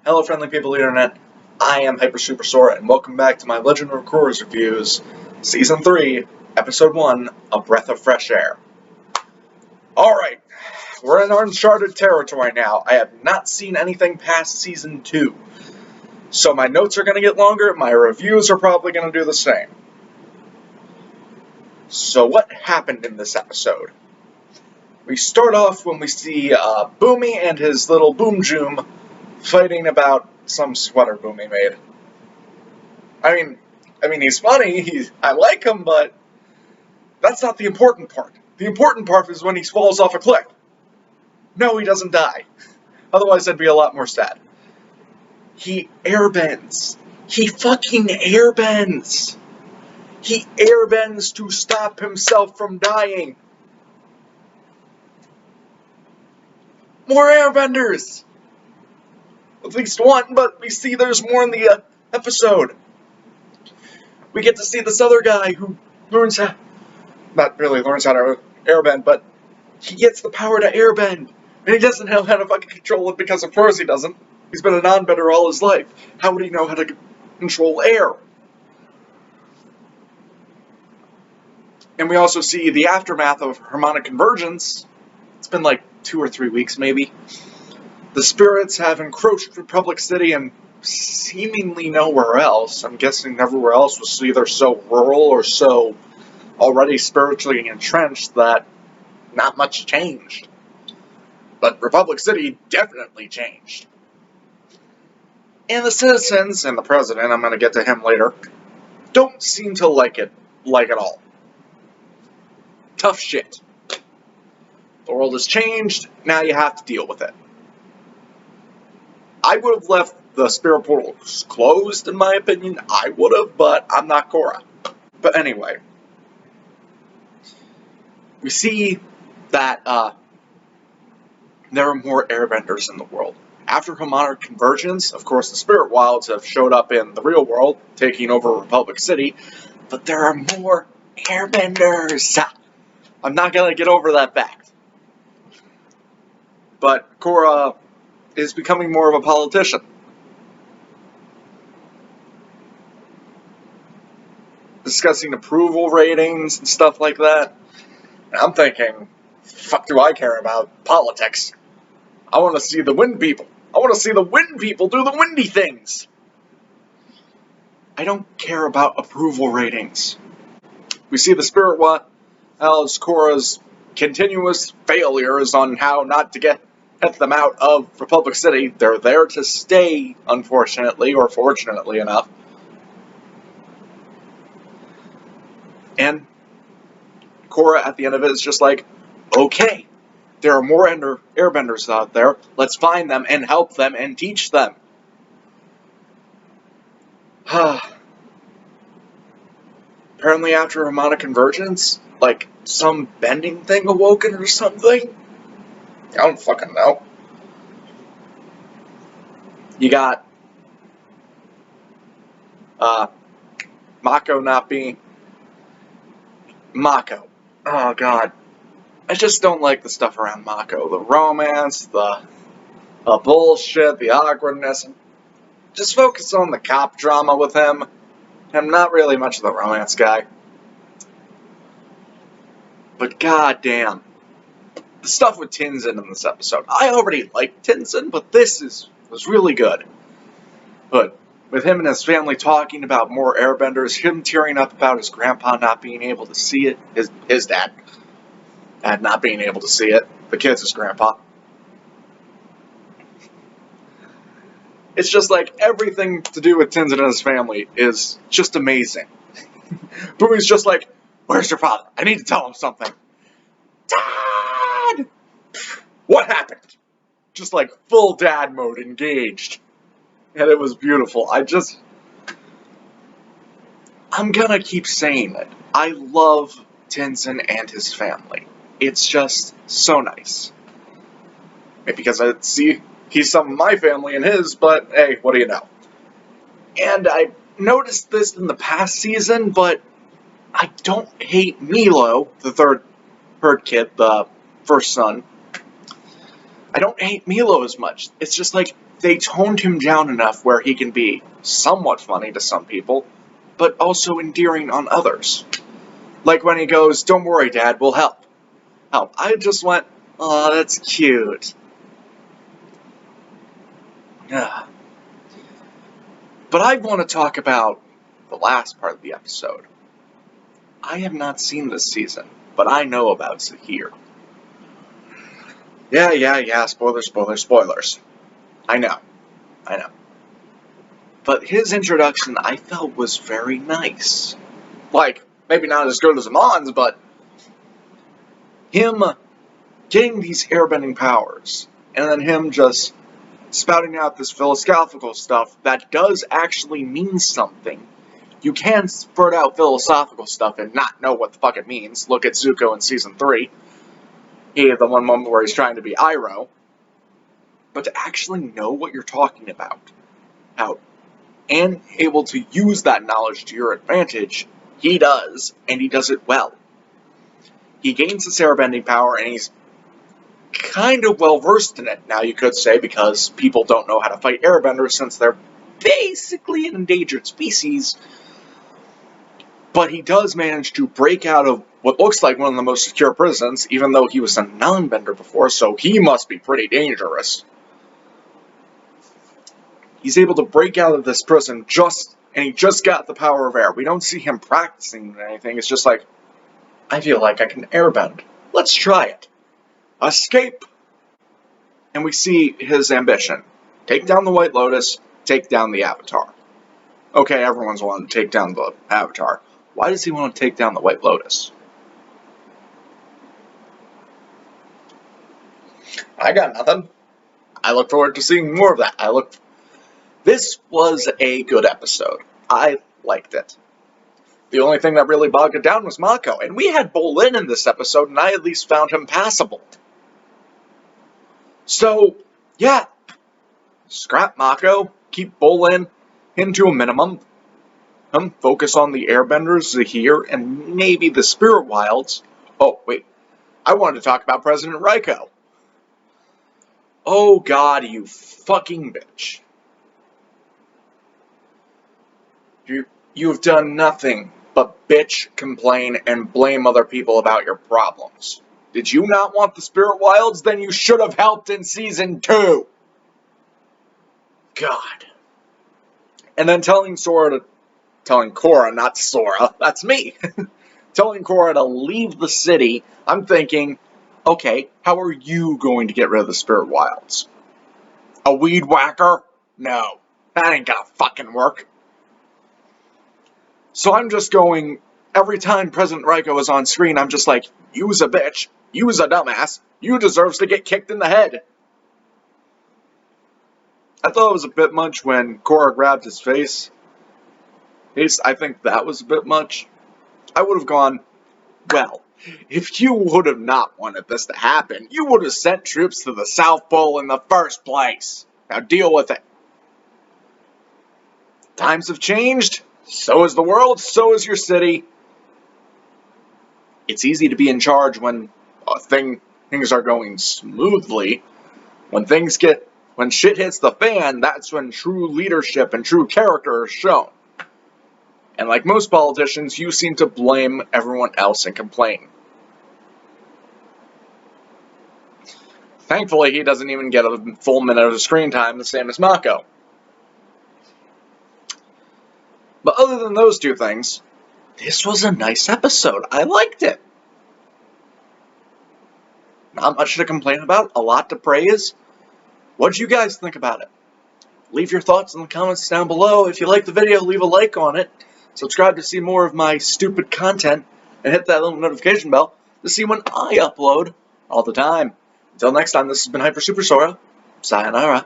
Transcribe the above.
Hello friendly people of the internet, I am Hyper Super Sora, and welcome back to my Legend of Korra's Reviews, Season 3, Episode 1, A Breath of Fresh Air. Alright, we're in uncharted territory now. I have not seen anything past Season 2. So my notes are going to get longer, my reviews are probably going to do the same. So what happened in this episode? We start off when we see Bumi and his little Boom Joom fighting about some sweater Bumi made. I mean, he's funny, I like him, but that's not the important part. The important part is when he falls off a cliff. No, he doesn't die. Otherwise, I'd be a lot more sad. He airbends. He fucking airbends. He airbends to stop himself from dying. More airbenders! At least one, but we see there's more in the episode. We get to see this other guy who learns how... Not really learns how to airbend, but he gets the power to airbend. And he doesn't know how to fucking control it because of course he doesn't. He's been a non-bender all his life. How would he know how to control air? And we also see the aftermath of harmonic convergence. It's been like 2 or 3 weeks maybe. The spirits have encroached Republic City and seemingly nowhere else. I'm guessing everywhere else was either so rural or so already spiritually entrenched that not much changed. But Republic City definitely changed. And the citizens, and the president, I'm going to get to him later, don't seem to like it at all. Tough shit. The world has changed, now you have to deal with it. I would have left the spirit portals closed, in my opinion. I would have, but I'm not Korra. But anyway, we see that there are more airbenders in the world. After harmonic convergence, of course, the spirit wilds have showed up in the real world, taking over Republic City, but there are more airbenders. I'm not going to get over that fact. But Korra is becoming more of a politician. Discussing approval ratings and stuff like that. And I'm thinking, fuck do I care about politics? I want to see the wind people. I want to see the wind people do the windy things. I don't care about approval ratings. We see the spirit wilds Korra's continuous failures on how not to get them out of Republic City. They're there to stay, unfortunately, or fortunately enough. And Korra, at the end of it, is just like, okay, there are more airbenders out there. Let's find them and help them and teach them. Apparently after harmonic convergence, like, some bending thing awoken or something? I don't fucking know. You got Mako not being Mako. Oh god. I just don't like the stuff around Mako. The romance, the bullshit, the awkwardness. Just focus on the cop drama with him. I'm not really much of the romance guy. But goddamn. The stuff with Tenzin in this episode. I already liked Tenzin, but this was really good. But with him and his family talking about more airbenders, him tearing up about his grandpa not being able to see it, his dad not being able to see it, the kid's his grandpa. It's just like everything to do with Tenzin and his family is just amazing. Bumi's just like, where's your father? I need to tell him something. Dad! What happened? Just like full dad mode engaged. And it was beautiful. I'm gonna keep saying it. I love Tenzin and his family. It's just so nice. Maybe because I see he's some of my family and his, but hey, what do you know? And I noticed this in the past season, but I don't hate Milo, the third kid, the first son. I don't hate Milo as much. It's just like, they toned him down enough where he can be somewhat funny to some people, but also endearing on others. Like when he goes, "Don't worry, Dad, we'll help." Help. I just went, "Oh, that's cute." Yeah. But I want to talk about the last part of the episode. I have not seen this season, but I know about Zahir. Yeah, spoilers. I know. But his introduction, I felt, was very nice. Like, maybe not as good as Amon's, but him getting these airbending powers, and then him just spouting out this philosophical stuff that does actually mean something. You can spurt out philosophical stuff and not know what the fuck it means. Look at Zuko in Season 3. He had the one moment where he's trying to be Iroh. But to actually know what you're talking about, and able to use that knowledge to your advantage, he does, and he does it well. He gains this airbending power, and he's kind of well versed in it, now you could say, because people don't know how to fight airbenders since they're basically an endangered species. But he does manage to break out of what looks like one of the most secure prisons, even though he was a non-bender before, so he must be pretty dangerous. He's able to break out of this prison and he just got the power of air. We don't see him practicing anything. It's just like, I feel like I can airbend. Let's try it. Escape! And we see his ambition. Take down the White Lotus, take down the Avatar. Okay, everyone's wanting to take down the Avatar. Why does he want to take down the White Lotus? I got nothing. I look forward to seeing more of that. This was a good episode. I liked it. The only thing that really bogged it down was Mako, and we had Bolin in this episode, and I at least found him passable. So, yeah. Scrap Mako, keep Bolin into a minimum, focus on the Airbenders, Zahir, and maybe the Spirit Wilds. Oh, wait. I wanted to talk about President Raiko. Oh god, you fucking bitch. You've done nothing but bitch, complain, and blame other people about your problems. Did you not want the Spirit Wilds? Then you should have helped in Season 2! God. And then telling Korra, not Sora, that's me, telling Korra to leave the city, I'm thinking, okay, how are you going to get rid of the Spirit Wilds? A weed whacker? No, that ain't gonna fucking work. So I'm just going, every time President Raiko is on screen, I'm just like, you's a bitch, you's a dumbass, you deserves to get kicked in the head. I thought it was a bit much when Korra grabbed his face. I think that was a bit much. I would have gone, well, if you would have not wanted this to happen, you would have sent troops to the South Pole in the first place. Now deal with it. Times have changed. So is the world. So is your city. It's easy to be in charge when things are going smoothly. When shit hits the fan, that's when true leadership and true character are shown. And like most politicians, you seem to blame everyone else and complain. Thankfully, he doesn't even get a full minute of screen time, the same as Mako. But other than those two things, this was a nice episode. I liked it. Not much to complain about, a lot to praise. What did you guys think about it? Leave your thoughts in the comments down below. If you liked the video, leave a like on it. Subscribe to see more of my stupid content, and hit that little notification bell to see when I upload all the time. Until next time, this has been Hyper Super Sora. Sayonara.